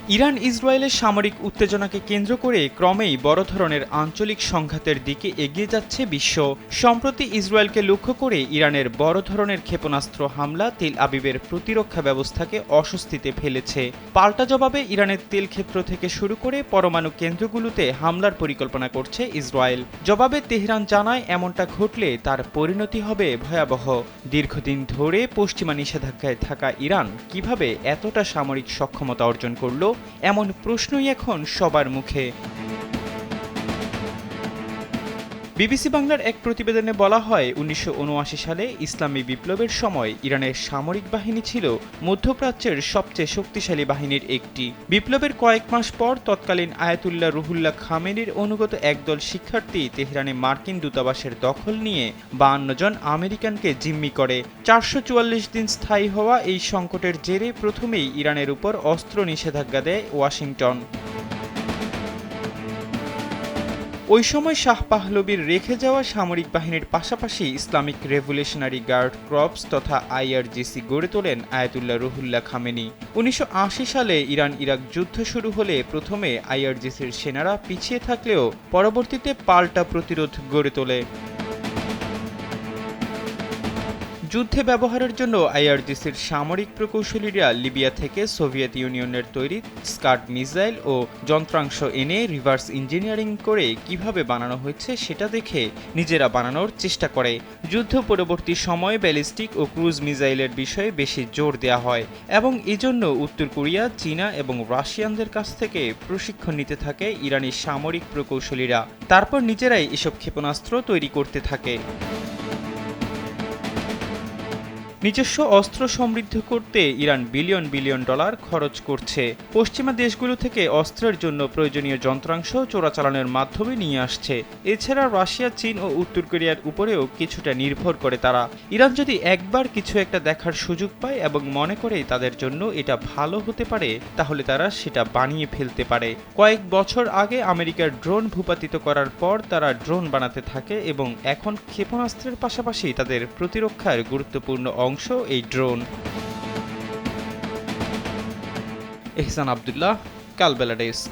Iran ইসরায়েলের সামরিক উত্তেজনাকে কেন্দ্র করে ক্রমেই বড় ধরনের আঞ্চলিক সংঘাতের দিকে এগিয়ে যাচ্ছে বিশ্ব। সম্প্রতি ইসরায়েলকে লক্ষ্য করে ইরানের বড় ধরনের ক্ষেপণাস্ত্র হামলা তেল আবিবের প্রতিরক্ষা ব্যবস্থাকে অস্বস্তিতে ফেলেছে। পাল্টা জবাবে ইরানের তেল ক্ষেত্র থেকে শুরু করে পরমাণু কেন্দ্রগুলোতে হামলার পরিকল্পনা করছে ইসরায়েল। জবাবে তেহরান জানায় এমনটা ঘটলে তার পরিণতি হবে ভয়াবহ। দীর্ঘদিন ধরে পশ্চিমা নিষেধাজ্ঞায় থাকা ইরান কিভাবে এতটা সামরিক সক্ষমতা অর্জন করল, এমন প্রশ্নই এখন সবার মুখে। বিবিসি বাংলার এক প্রতিবেদনে বলা হয়, ১৯৭৯ সালে ইসলামী বিপ্লবের সময় ইরানের সামরিক বাহিনী ছিল মধ্যপ্রাচ্যের সবচেয়ে শক্তিশালী বাহিনীর একটি। বিপ্লবের কয়েক মাস পর তৎকালীন আয়াতুল্লাহ রুহুল্লাহ খামেনির অনুগত একদল শিক্ষার্থী তেহরানে মার্কিন দূতাবাসের দখল নিয়ে ৫২ জন আমেরিকানকে জিম্মি করে। ৪৪৪ দিন স্থায়ী হওয়া এই সংকটের জেরে প্রথমেই ইরানের উপর অস্ত্র নিষেধাজ্ঞা দেয় ওয়াশিংটন। ওই সময় শাহ পাহলবির রেখে যাওয়া সামরিক বাহিনীর পাশাপাশি ইসলামিক রেভলিউশনারি গার্ড ক্রপস তথা আইআরজিসি গড়ে তোলেন আয়াতুল্লাহ রুহুল্লাহ খামেনি। ১৯৮০ সালে ইরান ইরাক যুদ্ধ শুরু হলে প্রথমে আইআরজিসির সেনারা পিছিয়ে থাকলেও পরবর্তীতে পাল্টা প্রতিরোধ গড়ে তোলে। যুদ্ধে ব্যবহারের জন্য আইআরজিসির সামরিক প্রকৌশলীরা লিবিয়া থেকে সোভিয়েত ইউনিয়নের তৈরি স্কাড মিসাইল ও যন্ত্রাংশ এনে রিভার্স ইঞ্জিনিয়ারিং করে কিভাবে বানানো হয়েছে সেটা দেখে নিজেরা বানানোর চেষ্টা করে। যুদ্ধ পরবর্তী সময়ে ব্যালিস্টিক ও ক্রুজ মিসাইলের বিষয়ে বেশি জোর দেওয়া হয় এবং এজন্য উত্তর কোরিয়া, চীনা এবং রাশিয়ানদের কাছ থেকে প্রশিক্ষণ নিতে থাকে ইরানি সামরিক প্রকৌশলীরা। তারপর নিজেরাই এসব ক্ষেপণাস্ত্র তৈরি করতে থাকে। নিজস্ব অস্ত্র সমৃদ্ধ করতে ইরান বিলিয়ন বিলিয়ন ডলার খরচ করছে। পশ্চিমা দেশগুলো থেকে অস্ত্রের জন্য প্রয়োজনীয় যন্ত্রাংশ চোরাচালানের মাধ্যমে নিয়ে আসছে। এছাড়া রাশিয়া, চীন ও উত্তর কোরিয়ার উপরেও কিছুটা নির্ভর করে তারা। ইরান যদি একবার কিছু একটা দেখার সুযোগ পায় এবং মনে করে তাদের জন্য এটা ভালো হতে পারে, তাহলে তারা সেটা বানিয়ে ফেলতে পারে। কয়েক বছর আগে আমেরিকার ড্রোন ভূপাতিত করার পর তারা ড্রোন বানাতে থাকে এবং এখন ক্ষেপণাস্ত্রের পাশাপাশি তাদের প্রতিরক্ষার গুরুত্বপূর্ণ অংশ এই ড্রোন। এহসান আব্দুল্লাহ, কালবেলা ডেস্ক।